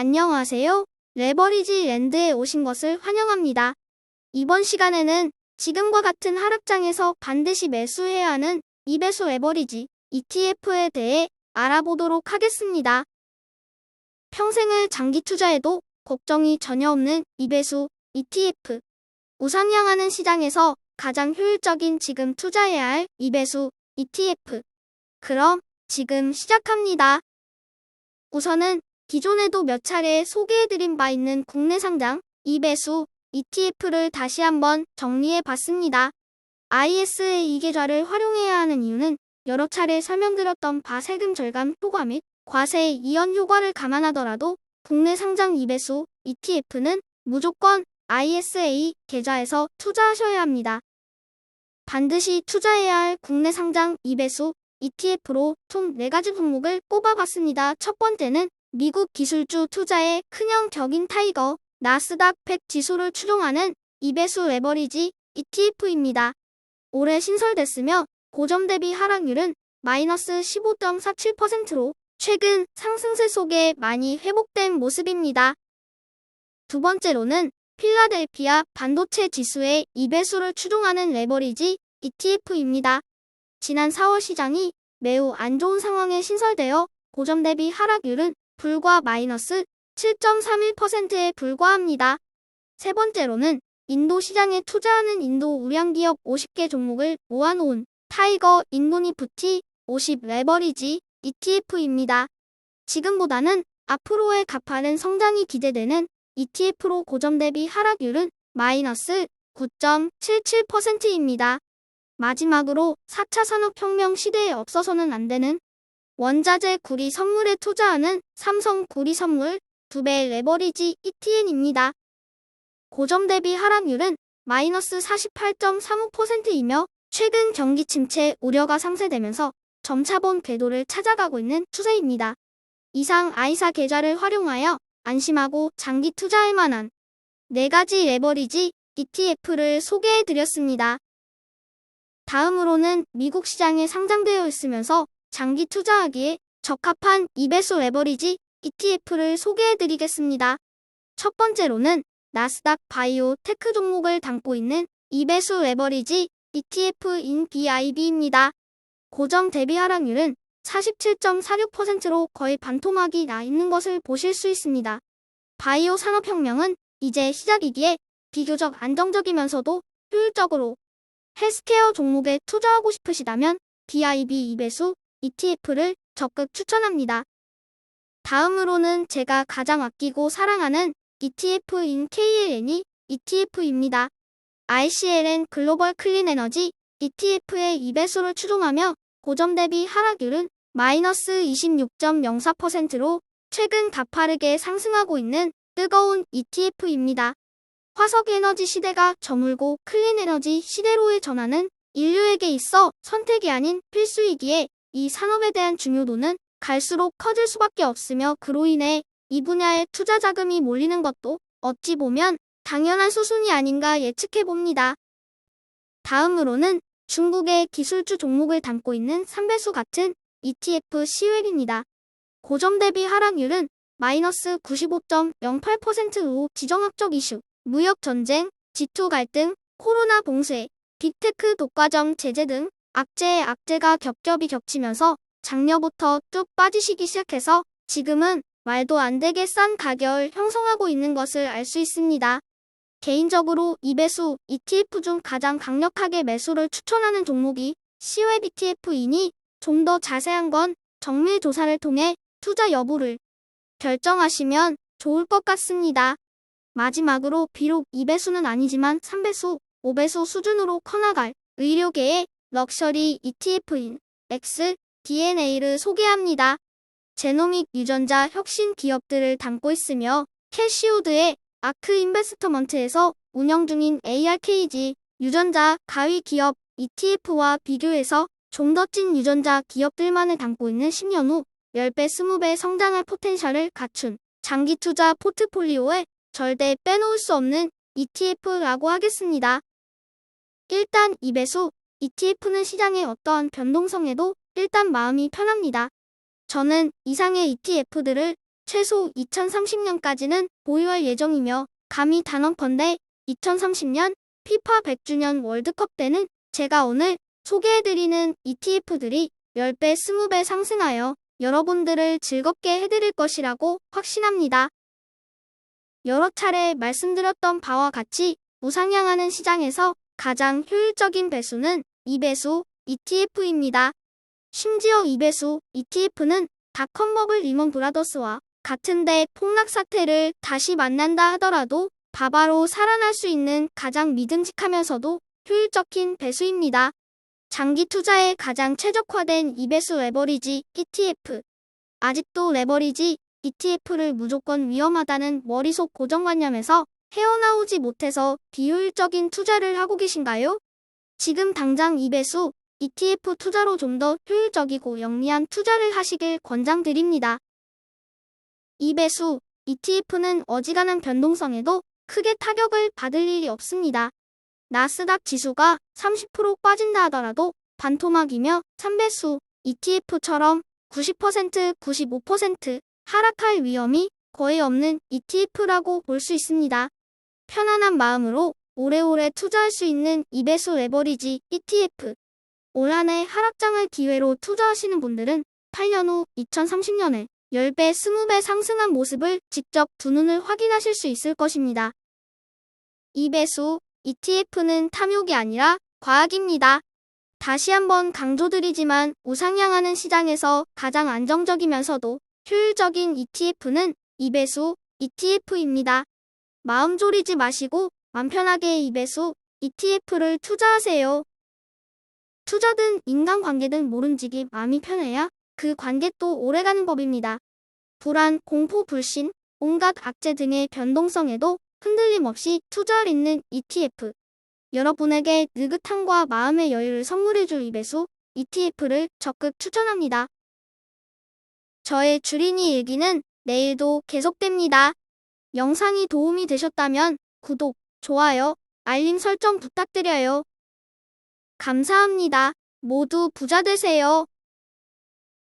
안녕하세요. 레버리지 랜드에 오신 것을 환영합니다. 이번 시간에는 지금과 같은 하락장에서 반드시 매수해야 하는 이배수 레버리지 ETF에 대해 알아보도록 하겠습니다. 평생을 장기 투자해도 걱정이 전혀 없는 이배수 ETF. 우상향하는 시장에서 가장 효율적인 지금 투자해야 할 이배수 ETF. 그럼 지금 시작합니다. 우선은 기존에도 몇 차례 소개해드린 바 있는 국내 상장 이배수 ETF를 다시 한번 정리해봤습니다. ISA 2계좌를 활용해야 하는 이유는 여러 차례 설명드렸던 바 세금 절감 효과 및 과세 이연 효과를 감안하더라도 국내 상장 이배수 ETF는 무조건 ISA 계좌에서 투자하셔야 합니다. 반드시 투자해야 할 국내 상장 이배수 ETF로 총 4가지 품목을 꼽아봤습니다. 첫 번째는 미국 기술주 투자의 큰형 격인 타이거, 나스닥 100 지수를 추종하는 이배수 레버리지 ETF입니다. 올해 신설됐으며 고점 대비 하락률은 마이너스 15.47%로 최근 상승세 속에 많이 회복된 모습입니다. 두 번째로는 필라델피아 반도체 지수의 이배수를 추종하는 레버리지 ETF입니다. 지난 4월 시장이 매우 안 좋은 상황에 신설되어 고점 대비 하락률은 불과 마이너스 7.31%에 불과합니다. 세 번째로는 인도 시장에 투자하는 인도 우량기업 50개 종목을 모아놓은 타이거 인도니프티 50 레버리지 ETF입니다. 지금보다는 앞으로의 가파른 성장이 기대되는 ETF로 고점 대비 하락률은 마이너스 9.77%입니다. 마지막으로 4차 산업혁명 시대에 없어서는 안 되는 원자재 구리 선물에 투자하는 삼성 구리 선물 2배 레버리지 ETN입니다. 고점 대비 하락률은 마이너스 48.35%이며 최근 경기 침체 우려가 상쇄되면서 점차본 궤도를 찾아가고 있는 추세입니다. 이상 아이사 계좌를 활용하여 안심하고 장기 투자할 만한 4가지 레버리지 ETF를 소개해드렸습니다. 다음으로는 미국 시장에 상장되어 있으면서 장기 투자하기에 적합한 이배수 레버리지 ETF를 소개해드리겠습니다. 첫 번째로는 나스닥 바이오 테크 종목을 담고 있는 이배수 레버리지 ETF인 BIB입니다. 고점 대비 하락률은 47.46%로 거의 반토막이 나 있는 것을 보실 수 있습니다. 바이오 산업혁명은 이제 시작이기에 비교적 안정적이면서도 효율적으로 헬스케어 종목에 투자하고 싶으시다면 BIB 이배수 ETF를 적극 추천합니다. 다음으로는 제가 가장 아끼고 사랑하는 ETF인 KLN이 ETF입니다. ICLN 글로벌 클린 에너지 ETF의 이배수를 추종하며 고점 대비 하락률은 마이너스 26.04%로 최근 가파르게 상승하고 있는 뜨거운 ETF입니다. 화석에너지 시대가 저물고 클린에너지 시대로의 전환은 인류에게 있어 선택이 아닌 필수이기에 이 산업에 대한 중요도는 갈수록 커질 수밖에 없으며 그로 인해 이 분야에 투자 자금이 몰리는 것도 어찌 보면 당연한 수순이 아닌가 예측해봅니다. 다음으로는 중국의 기술주 종목을 담고 있는 삼배수 같은 ETF 시웰입니다. 고점 대비 하락률은 마이너스 95.08%로 지정학적 이슈, 무역 전쟁, G2 갈등, 코로나 봉쇄, 빅테크 독과점 제재 등 악재에 악재가 겹겹이 겹치면서 작년부터 쭉 빠지시기 시작해서 지금은 말도 안 되게 싼 가격을 형성하고 있는 것을 알 수 있습니다. 개인적으로 이배수 ETF 중 가장 강력하게 매수를 추천하는 종목이 시웹 ETF이니 좀 더 자세한 건 정밀 조사를 통해 투자 여부를 결정하시면 좋을 것 같습니다. 마지막으로 비록 2배수는 아니지만 3배수, 5배수 수준으로 커나갈 의료계의 럭셔리 ETF인 XDNA를 소개합니다. 제노믹 유전자 혁신 기업들을 담고 있으며 캐시우드의 아크 인베스트먼트에서 운영 중인 ARKG 유전자 가위 기업 ETF와 비교해서 좀 더 찐 유전자 기업들만을 담고 있는 10년 후 10배, 20배 성장할 포텐셜을 갖춘 장기 투자 포트폴리오에 절대 빼놓을 수 없는 ETF라고 하겠습니다. 일단 이배수 ETF는 시장의 어떠한 변동성에도 일단 마음이 편합니다. 저는 이상의 ETF들을 최소 2030년까지는 보유할 예정이며 감히 단언컨대 2030년 피파 100주년 월드컵 때는 제가 오늘 소개해드리는 ETF들이 10배, 20배 상승하여 여러분들을 즐겁게 해드릴 것이라고 확신합니다. 여러 차례 말씀드렸던 바와 같이 우상향하는 시장에서 가장 효율적인 배수는 2배수 ETF입니다. 심지어 2배수 ETF는 닷컴버블 리먼 브라더스와 같은데 폭락 사태를 다시 만난다 하더라도 바바로 살아날 수 있는 가장 믿음직하면서도 효율적인 배수입니다. 장기 투자에 가장 최적화된 2배수 레버리지 ETF. 아직도 레버리지 ETF를 무조건 위험하다는 머릿속 고정관념에서 헤어나오지 못해서 비효율적인 투자를 하고 계신가요? 지금 당장 2배수 ETF 투자로 좀 더 효율적이고 영리한 투자를 하시길 권장드립니다. 2배수 ETF는 어지간한 변동성에도 크게 타격을 받을 일이 없습니다. 나스닥 지수가 30% 빠진다 하더라도 반토막이며 3배수 ETF처럼 90%, 95% 하락할 위험이 거의 없는 ETF라고 볼 수 있습니다. 편안한 마음으로 오래오래 투자할 수 있는 2배수 레버리지 ETF. 올 한 해 하락장을 기회로 투자하시는 분들은 8년 후 2030년에 10배, 20배 상승한 모습을 직접 두 눈을 확인하실 수 있을 것입니다. 2배수 ETF는 탐욕이 아니라 과학입니다. 다시 한번 강조드리지만 우상향하는 시장에서 가장 안정적이면서도 효율적인 ETF는 2배수 ETF입니다. 마음 졸이지 마시고 맘 편하게 2배수 ETF를 투자하세요. 투자든 인간관계든 모름지기 마음이 편해야 그 관계 또 오래가는 법입니다. 불안, 공포, 불신, 온갖 악재 등의 변동성에도 흔들림 없이 투자할 있는 ETF. 여러분에게 느긋함과 마음의 여유를 선물해줄 2배수 ETF를 적극 추천합니다. 저의 주린이 일기는 내일도 계속됩니다. 영상이 도움이 되셨다면 구독, 좋아요, 알림 설정 부탁드려요. 감사합니다. 모두 부자 되세요.